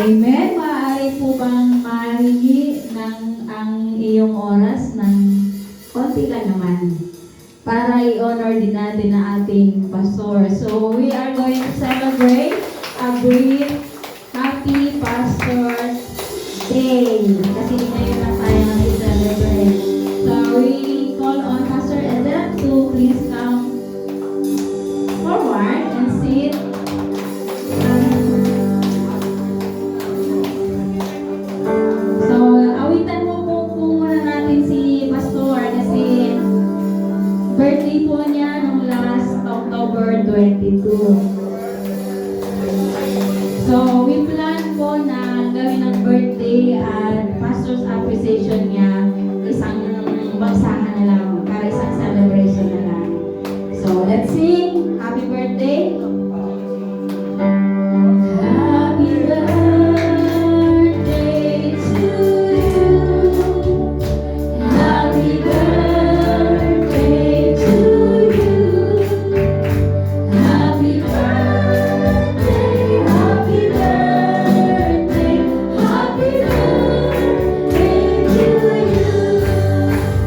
Amen. Maaari po bang mahingi ng ang iyong oras ng konti lang naman para i-honor din natin ang ating pastor. So we are going to celebrate a brief Happy Pastor's Day. Kasi ngayon na tayo mag-celebrate. So we call on Pastor Edel to please come forward and sit. So, awitan mo po muna natin si Pastor kasi birthday po niya nung last October 22. So, we plan po na gawin ang birthday at Pastor's appreciation niya isang bagsakan na lang, para isang celebration na lang. So, let's sing Happy Birthday! Happy birthday to you. Happy birthday to you. Happy birthday, happy birthday, happy birthday to you.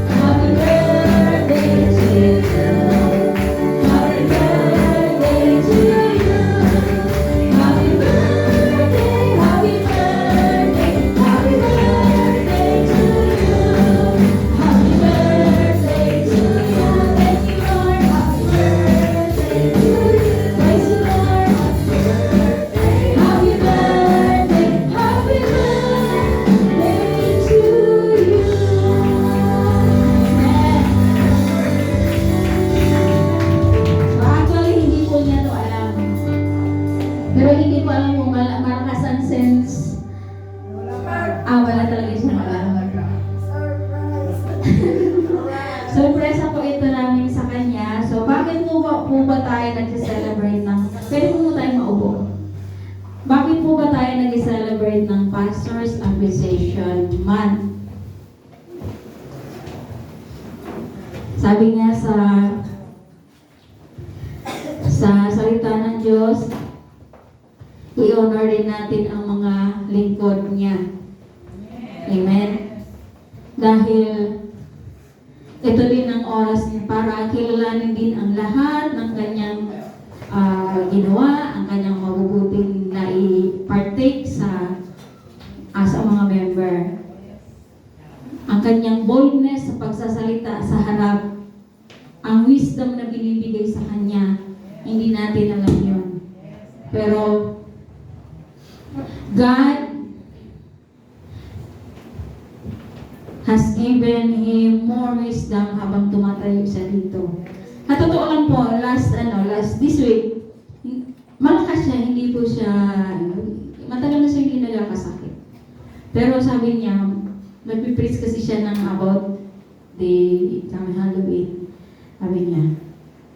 Happy birthday to you. Happy birthday to you. Happy birthday, happy birthday, happy birthday to you. Happy birthday to you. Thank you, Lord. Happy birthday to you. Praise you, Lord. Happy birthday, happy birthday to you. So actually, hindi po niya to alam. Pero hindi ko alam kung malakas ang sense. Wala talaga siya alam. Surpresa po ito namin sa kanya. So, bakit po ba tayo nag-celebrate ng... Pwede po tayo maupo. Bakit po ba tayo nag-celebrate ng Pastor's Appreciation Month? Sabi nga sa salita ng Diyos, i-honor din natin ang mga lingkod niya. Amen. Dahil ito din ang oras niya para kilalanin din ang lahat ng kanyang ginawa, ang kanyang mabubuting na i-partake sa mga member. Ang kanyang boldness sa pagsasalita sa harap, ang wisdom na binibigay sa kanya, hindi natin alam yun. Pero God has given him more wisdom habang tumatayo siya dito. At totoo lang po, last this week, malakas siya, hindi po siya, matagal na siya hindi nagkakasakit. Pero sabi niya, nagpipreach kasi siya ng about the Halloween. Sabi niya,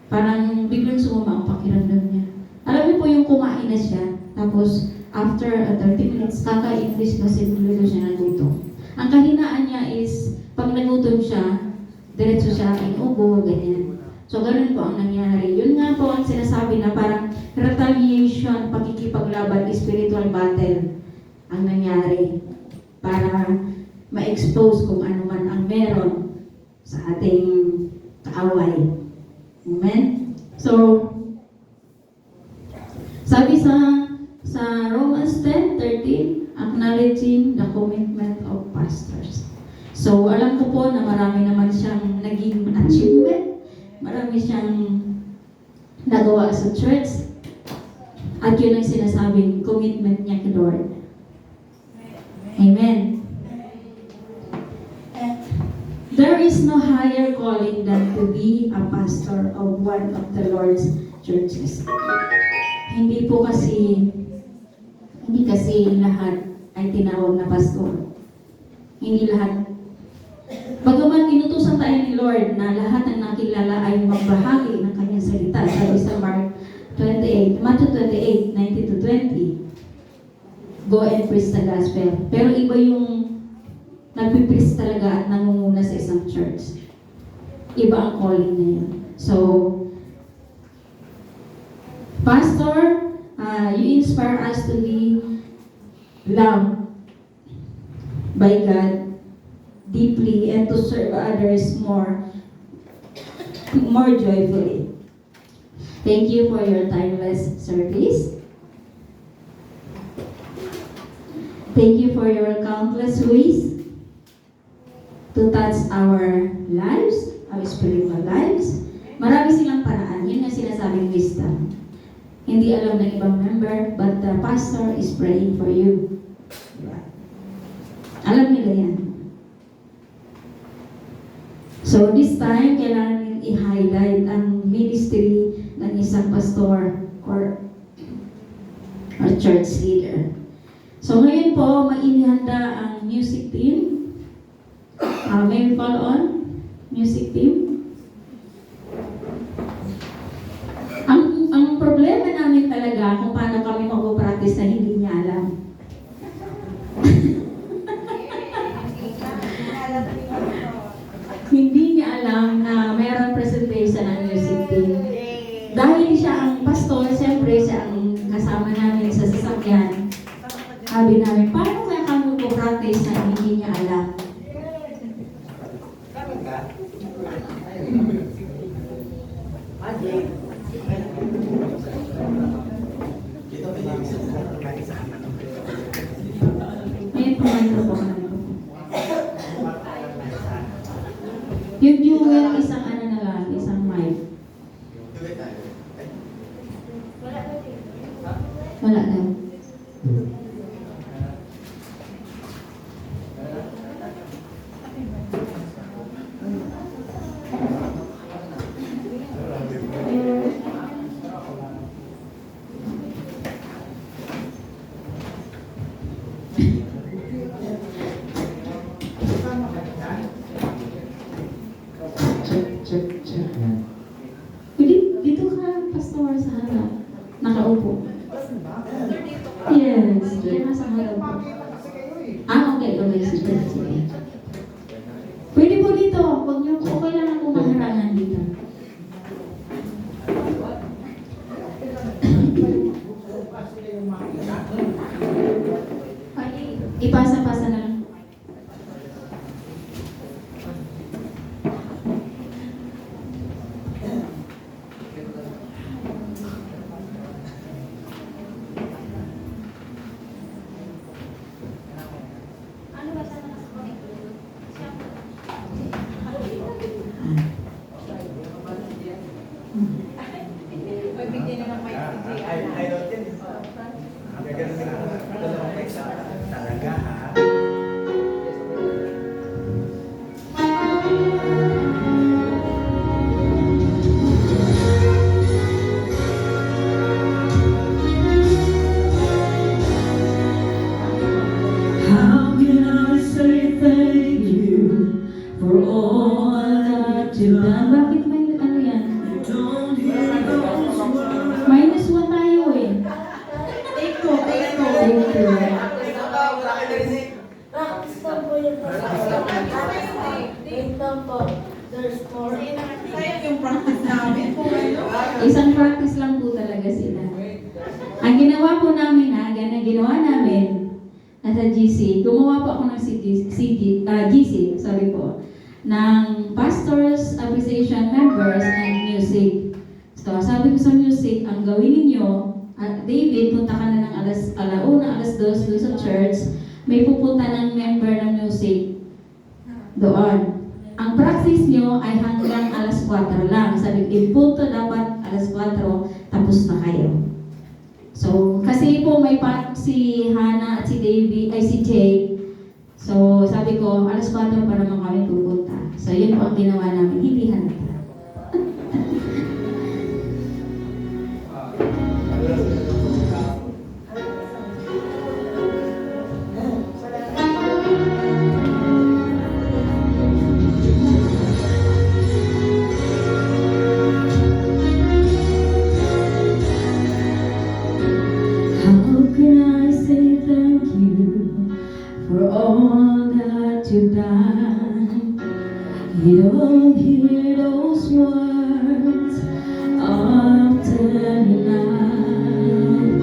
parang biglang sumama ang pakiramdam niya. Alam niyo po yung kumain na siya, tapos after 30 minutes, kaka-English kasi bigla siya nagutom. Ang kahinaan niya is, pag nagutom siya, diretso siya inubo, ganyan. So, ganun po ang nangyari. Yun nga po ang sinasabi na parang retaliation, pagkikipaglaban, spiritual battle ang nangyari para ma-expose kung ano man ang meron sa ating kaaway. Amen? So, sabi sa Romans 10:13, acknowledging the commitment of pastors. So, alam ko po na marami naman siyang naging achievement, marami siyang nagawa sa church, at yun ang sinasabing commitment niya kay Lord. Amen. There is no higher calling than to be a pastor of one of the Lord's churches. Hindi kasi lahat ay tinawag na pastor. Hindi lahat. Bagaman inutusan tayo ni Lord na lahat ng nakilala ay magbahagi ng kanyang salita. Sabi sa Matthew 28, 19-20. Go and preach the gospel. Pero iba yung nagpipreach talaga at nangunguna sa isang church. Iba ang calling na yun. So, Pastor, you inspire us to be love by God deeply and to serve others more joyfully. Thank you for your timeless service. Thank you for your countless ways to touch our lives, our spiritual lives. Marami silang paraan. Yun yung sinasabing wisdom. Hindi alam ng ibang member, but the pastor is praying for you. Alam nila yan. So this time, kailangan i-highlight ang ministry ng isang pastor or church leader. So ngayon po, mainihanda ang music team. May we call on? Music team. Ang problema namin talaga kung paano kami mag-practice na hindi niya alam. Hindi niya alam na mayroon presentation ng music team. Dahil siya ang pastor, siyempre siya ang kasama namin sa sasakyan. Sabi namin, paano kaya kami mag-practice na hindi niya alam? May pumando po ka naman. Yung dual, isang ano na lang, isang mic. Wala na. Check. Dito ka, pastor, sa harap. Nakaupo. Yes, kaya nasa harap po. Okay, sige. Pwede po dito. Huwag niyo, okay lang ako maharangan dito. Ipasa-pasa na lang. How can I say thank you for all that you've done? Bakit may ano yan? Don't hear those words. Minus 1 tayo eh. Take two. Thank you. Practice lang po yun. Wait lang po. There's more. Sayang yung practice namin kung ano. Isang practice lang po talaga sila. Ang ginawa po namin ginawa namin nasa GC, gumawa po ako ng GC, sorry po, ng Pastors Appreciation Members and Music. So, sabi ko sa music, ang gawin ninyo, David, punta ka na ng alauna, alas 2 doon sa church, may pupunta ng member ng music doon. Ang practice nyo ay hanggang alas 4 lang. Sabi ko, punto dapat alas 4, tapos na kayo. So, kasi po may si Hannah at si Davey, ay si Jay. So, sabi ko, alas 4 pa naman kami pupunta. So, yun po ang ginawa namin. Hindi halata. How can I say thank you for all that you've done? You don't hear those words often enough.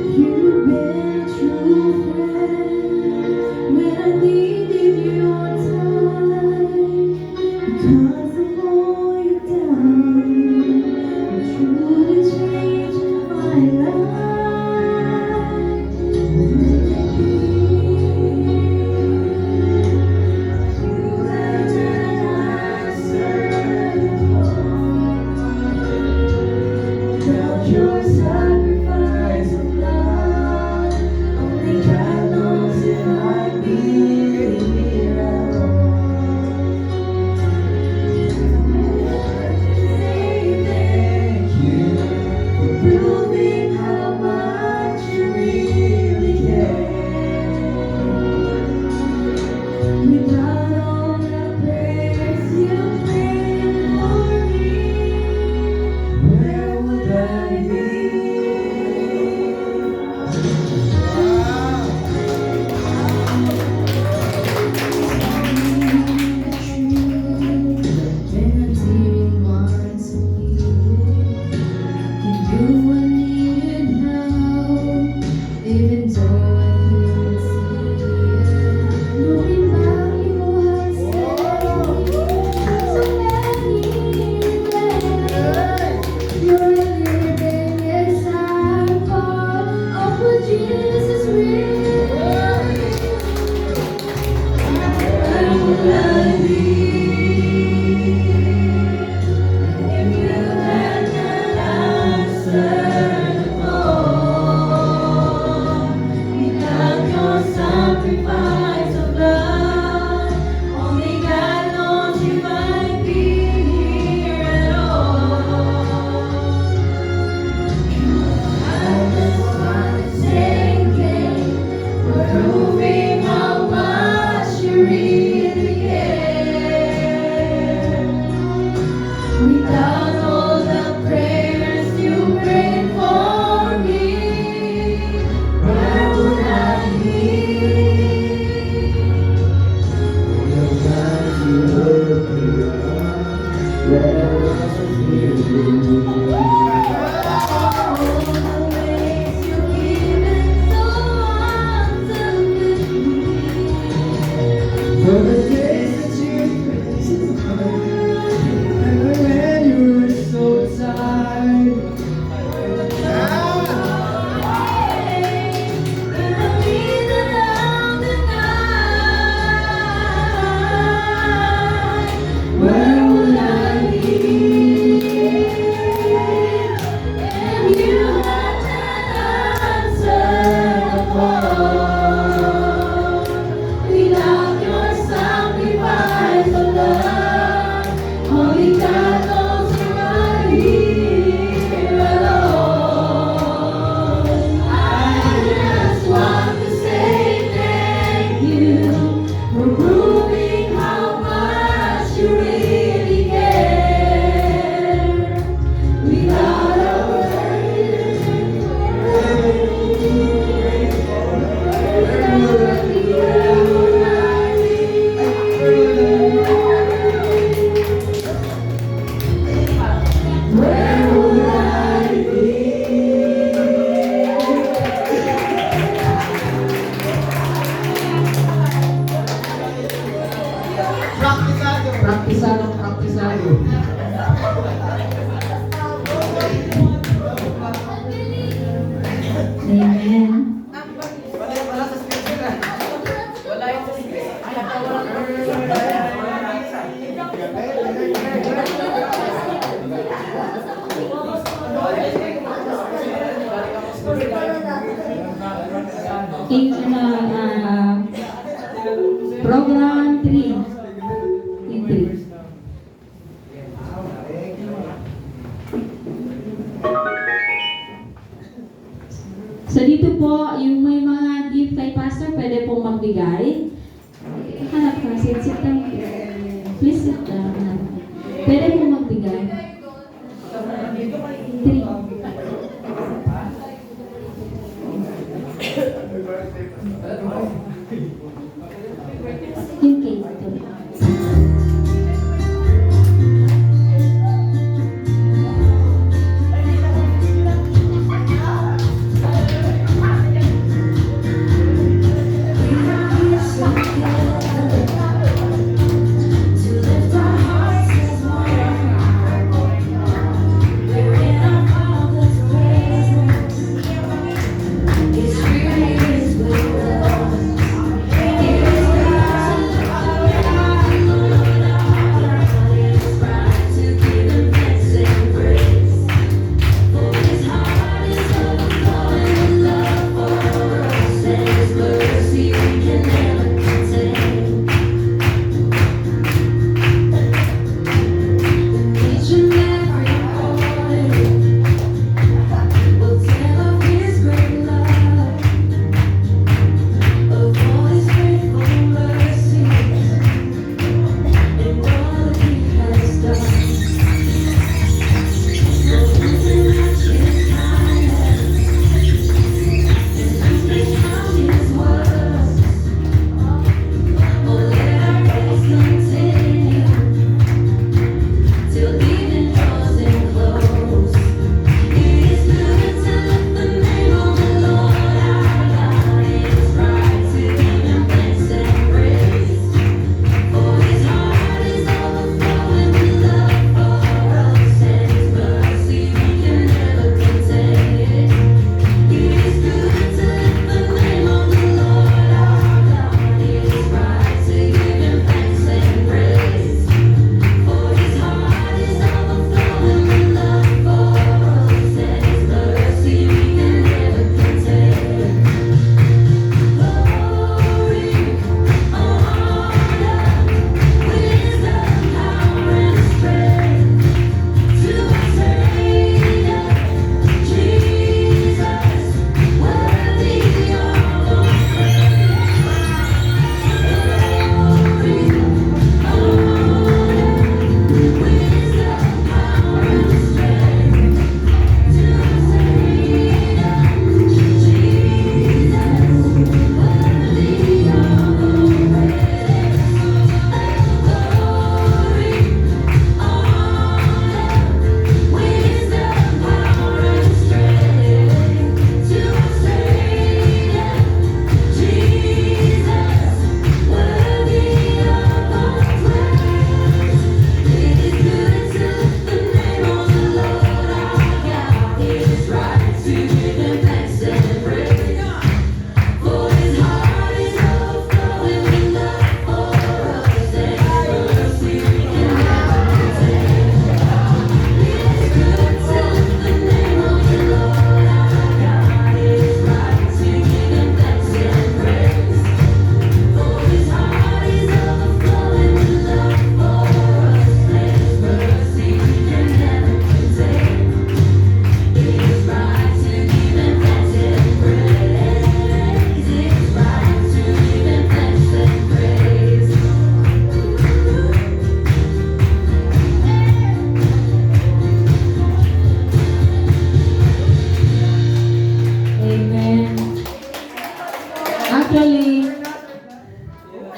You've been a true friend. Praktisadong praktisado. Amen. In program 3. In 3. So dito po, yung may mga gift kay Pastor, pwede pong magbigay. Hanap ka, sit down. Please sit down. Pwede pong magbigay. 3. Yung cake to.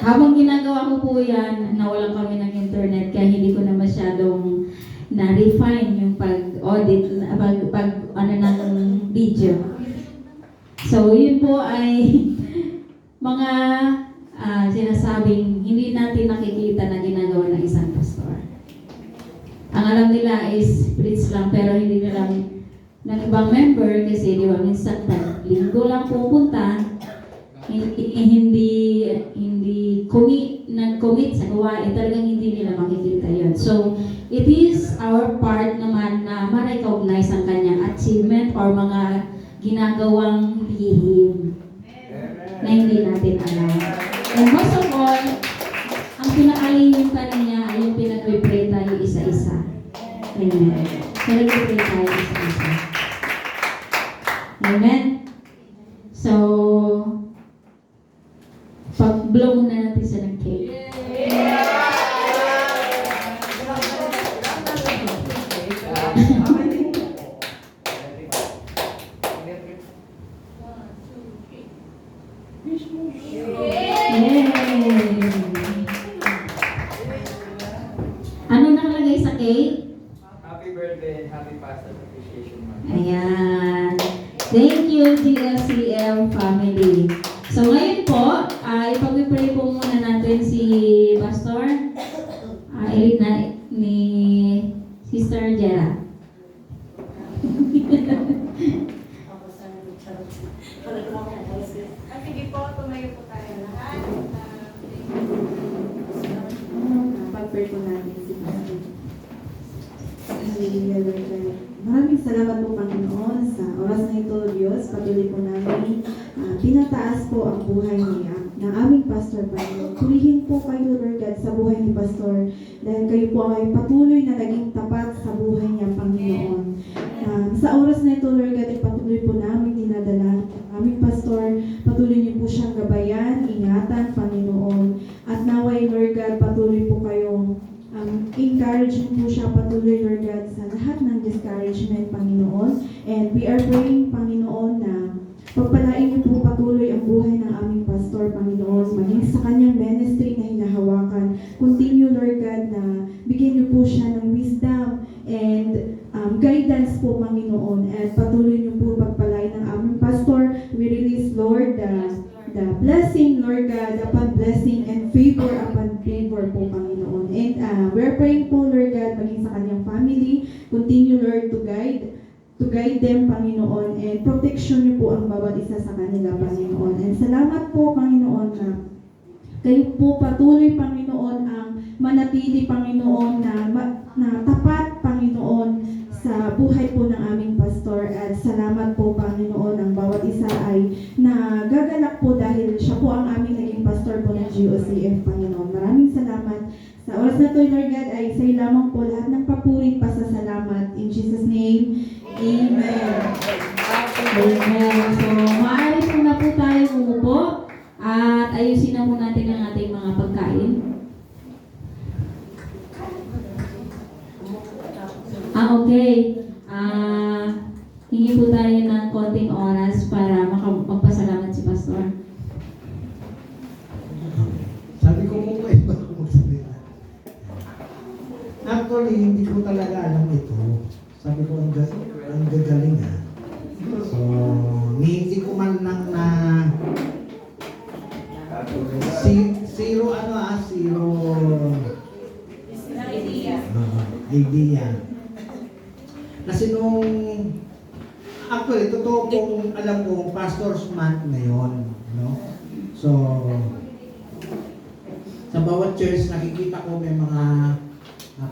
Habang ginagawa ko po yan, nawalan kami ng internet kaya hindi ko na masyadong na-refine yung pag-audit, pag ano ng video. So, yun po ay mga sinasabing hindi natin nakikita na ginagawa ng isang pastor. alam nila is spirits lang, pero hindi nila ng ibang member kasi di ba minsan linggo lang pupunta, hindi nag-commit sa gawain, talagang hindi nila makikita yun. So, it is our part naman na ma-recognize ang kanyang achievement or mga ginagawang lihim na hindi natin alam. And most of all, ang pinakalihim pa niya ay yung pinag-pray tayo isa-isa. Amen. Pinag-pray tayo isa-isa. Amen. So, pag-blow muna natin sa ng cake. Yay! Ano nakalagay sa cake? Happy birthday, happy Pastor Appreciation Month. Ayan. Thank you, GLCM family. So ngayon po, ipag-pray po muna natin si Pastor Elena ni Sister Jera. Sige po, tumayo po tayo lahat. Pag-pray po natin si Pastor. Hallelujah, Lord God. Maraming salamat po, Panginoon, sa oras na ito, Diyos. Patuloy po namin pinataas po ang buhay niya ng aming Pastor, Panginoon. Purihin po kayo, Lord God, sa buhay ni Pastor dahil kayo po ay patuloy na naging tapat sa buhay niya, Panginoon. Sa oras na ito, Lord God, ay patuloy po namin dinadala ang aming Pastor. Patuloy niyo po siyang gabayan, ingatan, Panginoon. At naway, Lord God, patuloy po kayong encourage po siya patuloy, Lord God, sa lahat ng discouragement, Panginoon. And we are praying, Panginoon, na pagpalain niyo po patuloy ang buhay ng aming Pastor, Panginoon, maging sa kanyang ministry na hinahawakan. Continue, Lord God, na bigyan niyo po siya ng wisdom and guidance po, Panginoon. At patuloy niyo po pagpalain ng aming Pastor. We release, Lord, the blessing, Lord God, upon blessing and favor upon favor po, Panginoon. And we're praying po, Lord God, maging sa kanyang family. Continue, Lord, to guide them, Panginoon, and protection niyo po ang bawat isa sa kanila, Panginoon. And salamat po, Panginoon, na kayo po patuloy, Panginoon, ang manatili, Panginoon, na tapat, Panginoon, sa buhay po ng aming Pastor. At salamat po, Panginoon, ang bawat isa ay nagagalak po dahil siya po ang aming naging Pastor po ng GOCF, Panginoon. Maraming salamat. Sa oras na to, Lord God, ay sa'yo lamang po lahat ng papuri, pasasalamat. In Jesus' name, Amen. Amen. So, maaari po na po tayo umupo at ayusin na po natin ang ating mga pagkain. Okay. Hingi po tayo ng konting oras para magpasalamat si Pastor. Sabi ko mo ba iba ko magsabi na. Actually, hindi ko talaga alam ito. Sabi ko, ang gagaling ha. So, hindi ko man lang na zero idea. Kasi nung actually, totoo pong alam ko, Pastor's Month ngayon, no? So, sa bawat church, nakikita ko may mga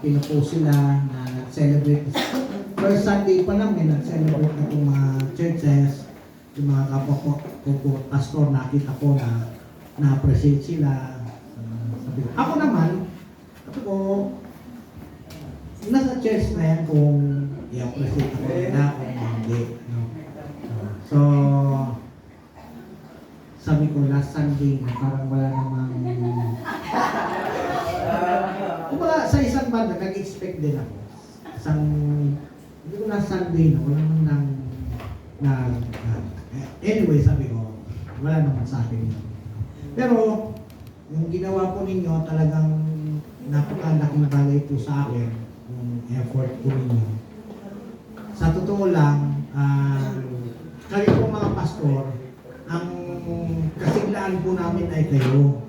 pinapost sila na nag-celebrate. First Sunday pa lang may nag-celebrate na itong mga churches, yung mga kapwa ko, pastor, nakita ko na na-appreciate sila. Sabi ko, ako naman, sabi ko, nasa church na yan kung i-appreciate ako nila kung hindi. No? So, sabi ko, last Sunday, parang wala namang kumbaga, sa isang banda, nag-expect din ako. Hindi ko na Sunday na, wala nang anyway, sabi ko, wala naman sa akin yun. Pero, yung ginawa po ninyo, talagang napakalaking bagay po sa akin, yung effort po ninyo. Sa totoo lang, kayo po mga pastor, ang kasiglaan po namin ay kayo.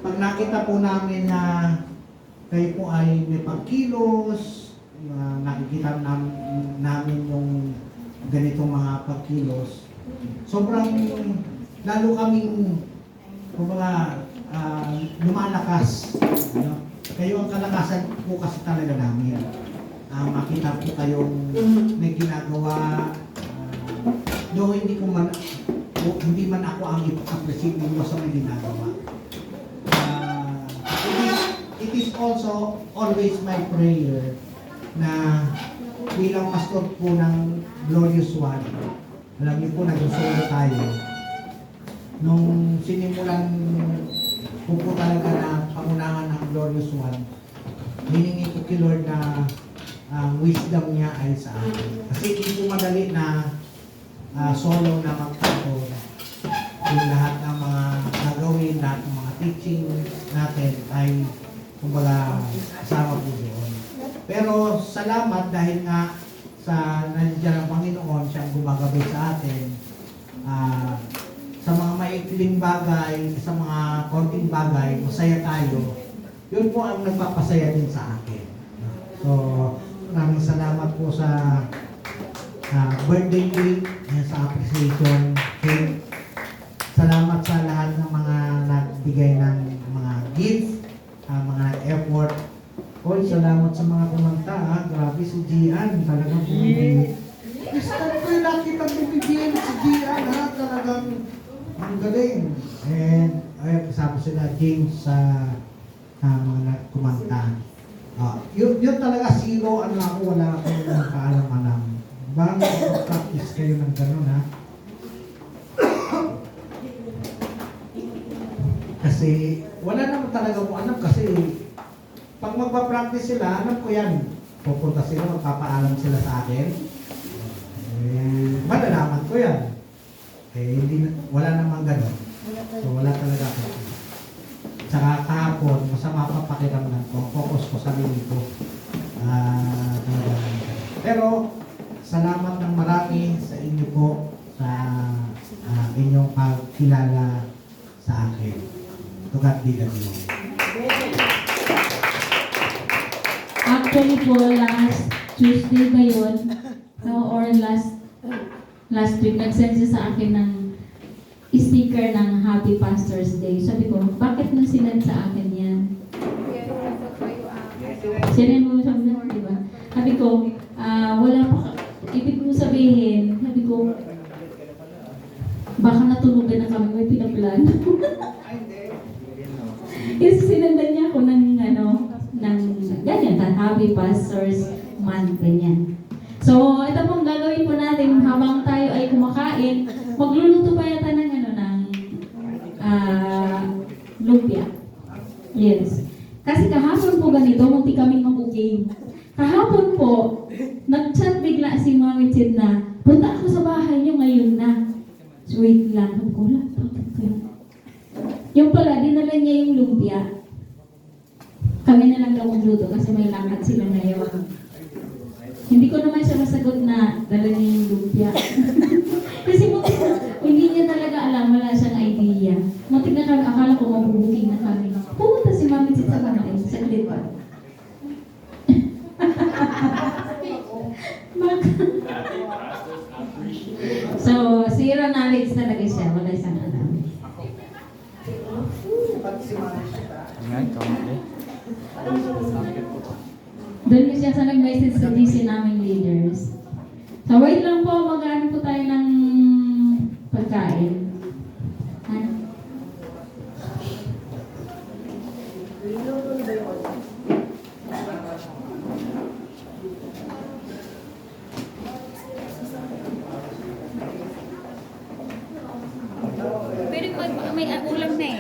Pag nakita po namin na kayo po ay may pagkilos, nakikita namin yung ganitong mga pagkilos. Sobrang lalo kaming kumbaga lumalakas. No? Kayo ang kalakasan po kasi talaga namin. Makita po kayong may ginagawa. Though hindi man ako ang i-appreciate mo sa may ginagawa. It is also always my prayer na bilang pastor po ng Glorious One, alam niyo po, nag-solo tayo. Nung sinimulan po talaga na pangunahan ng Glorious One, hiningi ko kay Lord na wisdom niya ay sa akin. Kasi hindi po madali na solo na magpapor. Yung lahat ng mga gagawin, lahat ng mga teaching natin ay kumbaga kasama po doon. Pero salamat dahil nga sa nandiyan ang Panginoon, siyang gumagabay sa atin sa mga maikling bagay, sa mga konting bagay, masaya tayo. Yun po ang nagpapasaya din sa akin. So, maraming salamat po sa birthday week, sa appreciation cake. Salamat sa lahat ng mga nagbigay ng mga gifts, mga effort. Hoy, salamat sa mga kumanta. Grabe si Gian, talagang bumibigay. Start ko yung nakita bumibigay si Gian, talagang ang galing. And ayun, kasama sila James sa mga kumanta. Yun talaga zero, ako, wala akong kaalam-alam. Bang practice kayo ng gano'n, ha? Kasi wala naman talaga akong alam kasi pag magpa-practice sila, alam ko yan. Pupunta sila, magpapaalam sila sa akin. Malalaman ko yan. Wala namang gano'n. So wala talaga ako. Tsaka kahapon, masama pa pakiramdam ko. Focus ko sa sarili ko. Pero salamat ng marami sa inyo po sa inyong pagkilala sa akin. To God be the glory. Actually po, last Tuesday ba yun? Or last week, nag-send siya sa akin ng sticker ng Happy Pastor's Day. Sabi ko, bakit mo sinend sa akin yan? Sinend mo sa akin, di ba? Sabi ko, wala pa, ibig mo sabihin, sabi ko, baka natulugan na kami, may pinaplano. Kasi sinendan niya ako ng ganyan, Happy Pastor's Month, ganyan. So, ito pong gagawin po natin habang tayo ay kumakain, magluluto pa yata ng lumpia. Yes. Kasi kahapon po ganito, munti kaming mag-cooking. Kahapon po, nag-chat bigla si Mami Chid na, punta ako sa bahay niyo ngayon na. So, wait lang. Yung pala, dinala niya yung lumpia. Kami na lang daw magluto kasi may lakad sila ngayon. Hindi ko naman siya masagot na dala niya yung lumpia. Kasi hindi niya talaga alam, wala siyang idea. Muntik na kami, akala ko mabubuking na kami. Pumunta si Mami Chit sa bahay, saglit pa. So, zero knowledge talaga siya, wala siyang alam. Doon ko siya sa nag-message sa DC namin leaders. So, wait lang po, mag-ano po tayo ng pagkain. Ha? Pwede may ulam na eh.